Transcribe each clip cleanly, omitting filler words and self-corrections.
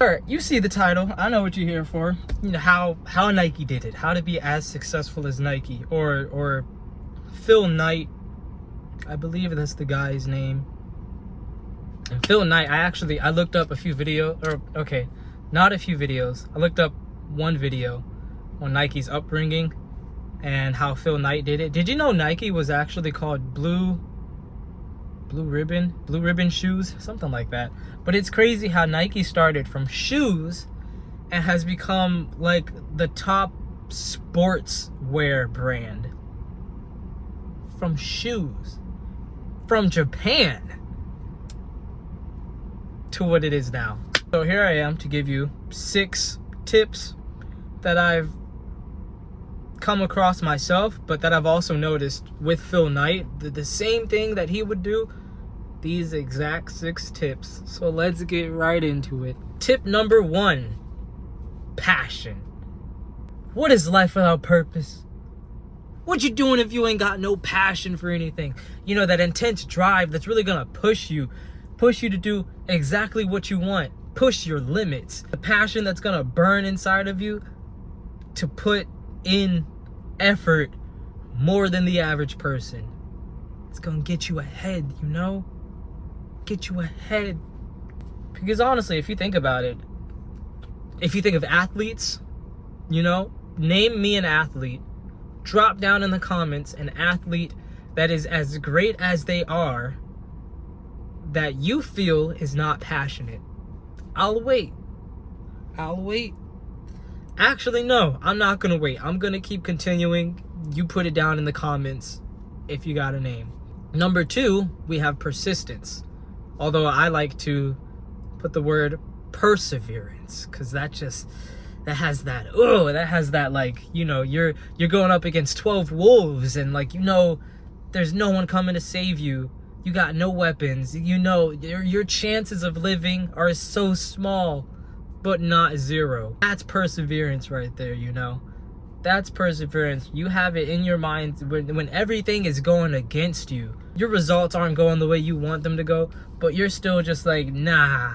Alright, you see the title. I know what you're here for. You know how Nike did it. How to be as successful as Nike. Or Phil Knight. I believe that's the guy's name. And Phil Knight, I looked up a few videos, or okay, not a few videos. I looked up one video on Nike's upbringing and how Phil Knight did it. Did you know Nike was actually called Blue Ribbon shoes? Something like that. But it's crazy how Nike started from shoes and has become like the top sportswear brand. From shoes. From Japan. To what it is now. So here I am to give you 6 tips that I've come across myself, but that I've also noticed with Phil Knight, the same thing that he would do, these exact 6 tips. So let's get right into it. Tip number 1, passion. What is life without purpose? What you doing if you ain't got no passion for anything? You know, that intense drive that's really gonna push you to do exactly what you want, push your limits. The passion that's gonna burn inside of you to put in effort more than the average person. It's gonna get you ahead, you know? Get you ahead. Because honestly, if you think about it, if you think of athletes, you know, name me an athlete. Drop down in the comments an athlete that is as great as they are, that you feel is not passionate. I'll wait. Actually, no, I'm not gonna wait. I'm gonna keep continuing. You put it down in the comments if you got a name. Number 2, we have persistence. Although I like to put the word perseverance, because that has that like, you know, you're going up against 12 wolves and like, you know, there's no one coming to save you. You got no weapons. You know, your chances of living are so small, but not zero. That's perseverance right there, you know. That's perseverance. You have it in your mind when everything is going against you. Your results aren't going the way you want them to go, but you're still just like, nah,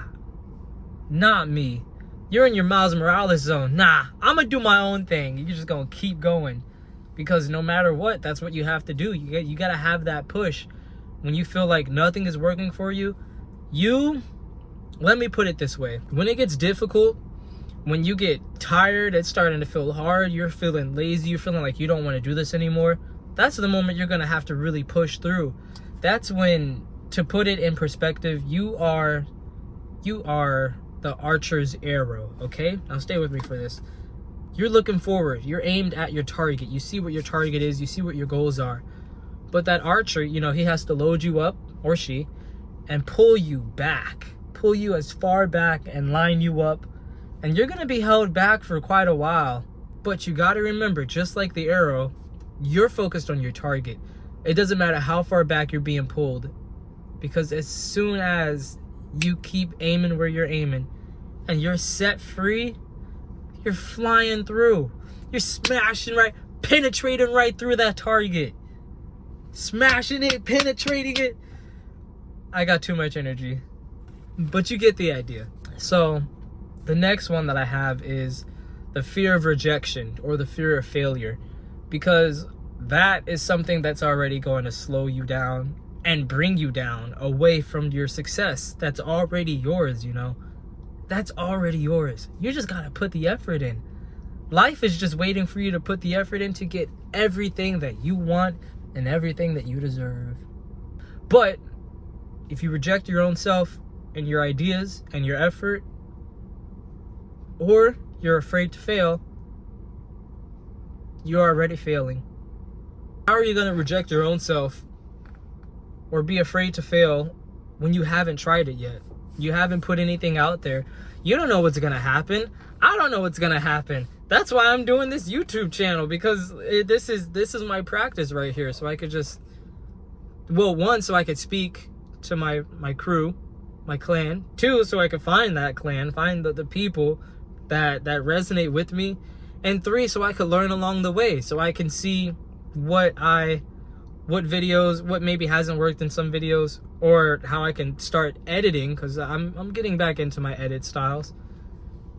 not me. You're in your Miles Morales zone. Nah, I'm gonna do my own thing. You're just gonna keep going. Because no matter what, that's what you have to do. You gotta have that push. When you feel like nothing is working for you, let me put it this way. When it gets difficult, when you get tired, it's starting to feel hard, you're feeling lazy, you're feeling like you don't want to do this anymore, that's the moment you're going to have to really push through. That's when, to put it in perspective, you are the archer's arrow, okay? Now stay with me for this. You're looking forward. You're aimed at your target. You see what your target is. You see what your goals are. But that archer, you know, he has to load you up, or she, and pull you back. Pull you as far back and line you up. And you're going to be held back for quite a while. But you got to remember, just like the arrow, you're focused on your target. It doesn't matter how far back you're being pulled. Because as soon as you keep aiming where you're aiming and you're set free, you're flying through. You're smashing right, penetrating right through that target. Smashing it, penetrating it. I got too much energy. But you get the idea. So the next one that I have is the fear of rejection or the fear of failure. Because that is something that's already going to slow you down and bring you down away from your success. That's already yours, you know. That's already yours. You just got to put the effort in. Life is just waiting for you to put the effort in to get everything that you want and everything that you deserve. But if you reject your own self and your ideas and your effort, or you're afraid to fail, you're already failing. How are you going to reject your own self or be afraid to fail when you haven't tried it yet? You haven't put anything out there. You don't know what's going to happen. I don't know what's going to happen. That's why I'm doing this YouTube channel, because this is my practice right here. So I could just, well, 1, so I could speak to my crew, my clan. 2, so I could find that clan, find the people that resonate with me. And 3, so I could learn along the way, so I can see what videos, what maybe hasn't worked in some videos, or how I can start editing, because I'm getting back into my edit styles.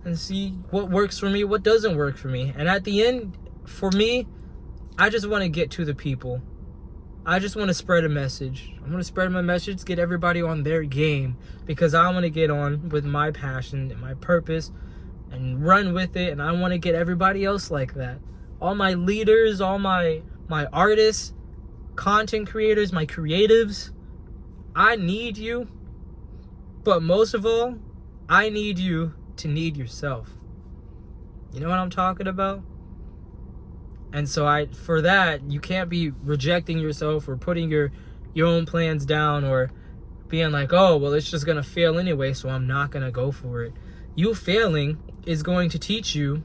and see what works for me, what doesn't work for me. And at the end, for me, I just want to get to the people. I just want to spread a message. I want to spread my message, get everybody on their game, because I want to get on with my passion and my purpose and run with it. And I want to get everybody else like that. All my leaders, all my artists, content creators, my creatives, I need you. But most of all, I need you to need yourself. You know what I'm talking about? And so for that, you can't be rejecting yourself or putting your own plans down or being like, oh, well, it's just going to fail anyway, so I'm not going to go for it. You failing is going to teach you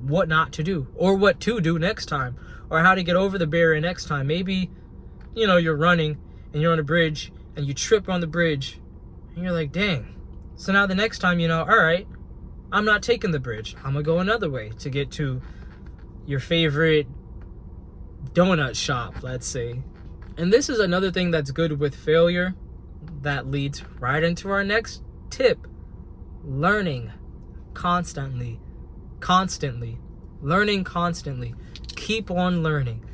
what not to do or what to do next time or how to get over the barrier next time. Maybe, you're running and you're on a bridge and you trip on the bridge and you're like, dang. So now the next time, all right, I'm not taking the bridge. I'm going to go another way to get to your favorite donut shop, let's say. And this is another thing that's good with failure that leads right into our next tip. Learning constantly. Learning constantly. Keep on learning.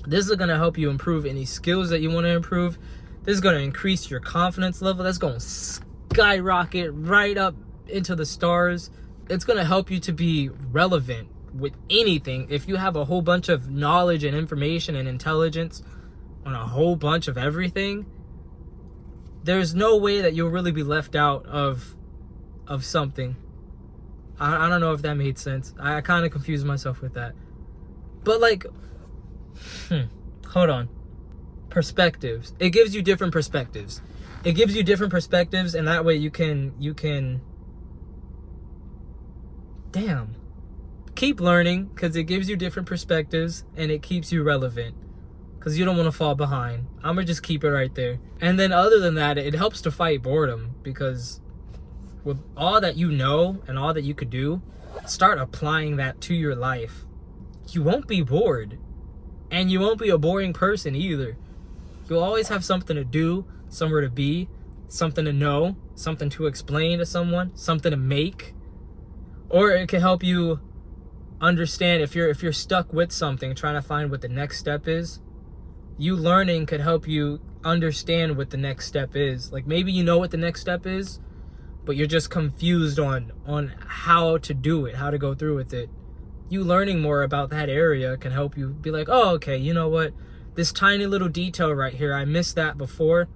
This is going to help you improve any skills that you want to improve. This is going to increase your confidence level. That's going to skyrocket right up into the stars. It's going to help you to be relevant with anything. If you have a whole bunch of knowledge and information and intelligence on a whole bunch of everything, there's no way that you'll really be left out of something. I don't know if that made sense. I kind of confused myself with that. But hold on. Perspectives. It gives you different perspectives. And that way you can keep learning, because it gives you different perspectives and it keeps you relevant, because you don't want to fall behind. I'm gonna just keep it right there. And then other than that, it helps to fight boredom, because with all that you know and all that you could do, start applying that to your life. You won't be bored, and you won't be a boring person either. You'll always have something to do, somewhere to be, something to know, something to explain to someone, something to make. Or it can help you understand if you're stuck with something, trying to find what the next step is. You learning could help you understand what the next step is. Like, maybe you know what the next step is, but you're just confused on how to do it, how to go through with it. You learning more about that area can help you be like, oh, okay, you know what? This tiny little detail right here, I missed that before,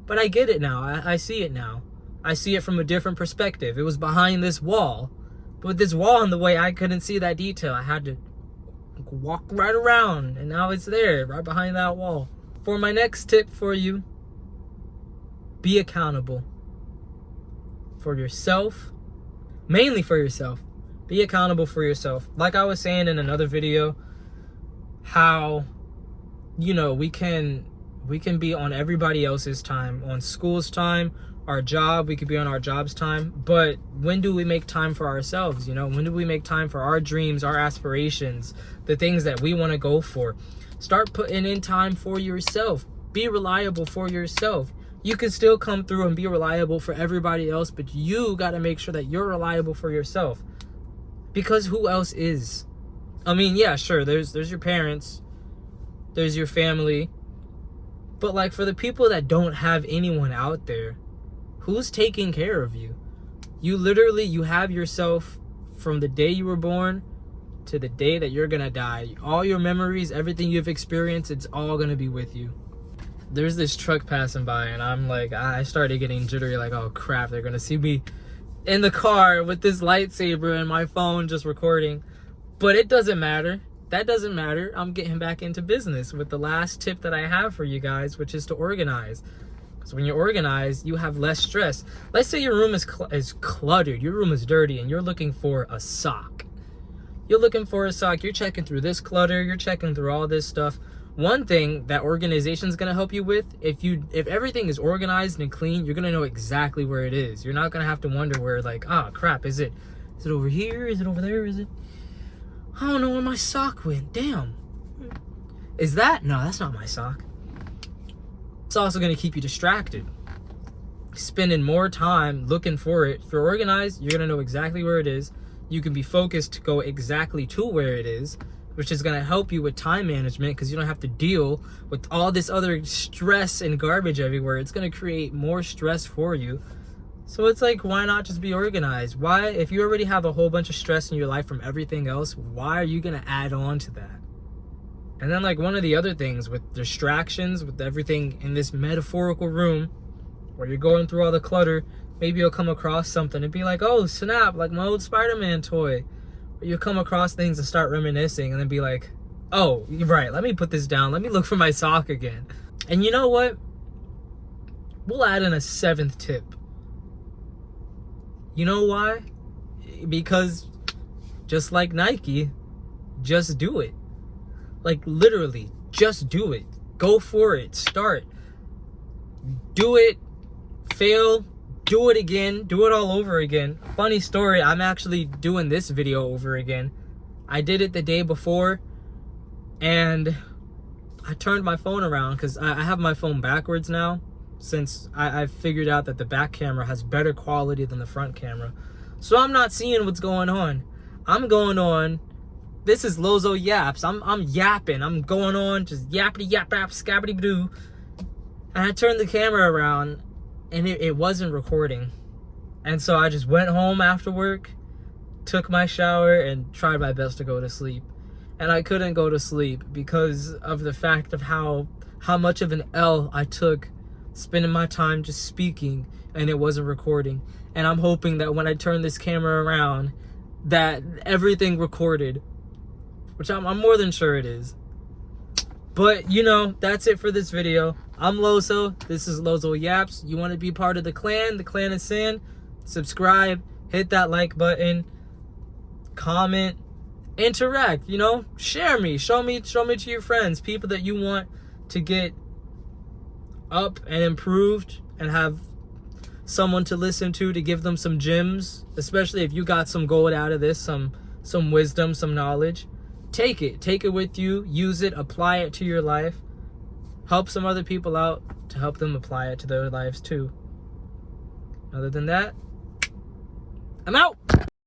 but I get it now. I see it now. I see it from a different perspective. It was behind this wall. But with this wall in the way, I couldn't see that detail. I had to walk right around, and now it's there, right behind that wall. For my next tip for you, be accountable for yourself, mainly for yourself. Be accountable for yourself. Like I was saying in another video, how, we can be on everybody else's time, on school's time, our job, we could be on our job's time, but when do we make time for ourselves? When do we make time for our dreams, our aspirations, the things that we want to go for? Start putting in time for yourself. Be reliable for yourself. You can still come through and be reliable for everybody else, but you got to make sure that you're reliable for yourself, because who else is? I mean, yeah, sure, there's your parents, there's your family, but for the people that don't have anyone out there, who's taking care of you? You have yourself from the day you were born to the day that you're gonna die. All your memories, everything you've experienced, it's all gonna be with you. There's this truck passing by, and I started getting jittery, oh crap, they're gonna see me in the car with this lightsaber and my phone just recording. But it doesn't matter. That doesn't matter. I'm getting back into business with the last tip that I have for you guys, which is to organize. So when you're organized, you have less stress. Let's say your room is cluttered, your room is dirty, and you're looking for a sock. You're checking through this clutter, you're checking through all this stuff. One thing that organization is going to help you with, if everything is organized and clean, you're going to know exactly where it is. You're not going to have to wonder where, crap, is it over here? Is it over there? Is it? I don't know where my sock went. Damn. Is that? No, that's not my sock. It's also going to keep you distracted. spending more time looking for it. If you're organized, you're gonna know exactly where it is. You can be focused to go exactly to where it is, which is gonna help you with time management because you don't have to deal with all this other stress and garbage everywhere. It's gonna create more stress for you. So it's like, why not just be organized? Why, if you already have a whole bunch of stress in your life from everything else, why are you gonna add on to that? And then like one of the other things with distractions, with everything in this metaphorical room, where you're going through all the clutter, maybe you'll come across something and be like, oh snap, like my old Spider-Man toy. Or you'll come across things and start reminiscing and then be like, oh, you're right, let me put this down. Let me look for my sock again. And you know what? We'll add in a 7th tip. You know why? Because just like Nike, just do it. Like literally, just do it. Go for it. Start. Do it. Fail. Do it again. Do it all over again. Funny story, I'm actually doing this video over again. I did it the day before and I turned my phone around because I have my phone backwards now, since I've figured out that the back camera has better quality than the front camera. So I'm not seeing what's going on. I'm going on, this is Lozo Yaps. I'm yapping. I'm going on, just yappity yap yap scabbity doo. And I turned the camera around and it wasn't recording. And so I just went home after work, took my shower, and tried my best to go to sleep. And I couldn't go to sleep because of the fact of how much of an L I took spending my time just speaking and it wasn't recording. And I'm hoping that when I turn this camera around that everything recorded, which I'm more than sure it is. But you know, that's it for this video. I'm Lozo, this is Lozo Yaps. You want to be part of the clan is Sin, subscribe, hit that like button, comment, interact, you know, share me, show me to your friends, people that you want to get up and improved and have someone to listen to give them some gems, especially if you got some gold out of this, some wisdom, some knowledge. Take it with you, use it, apply it to your life, help some other people out to help them apply it to their lives too. Other than that, I'm out.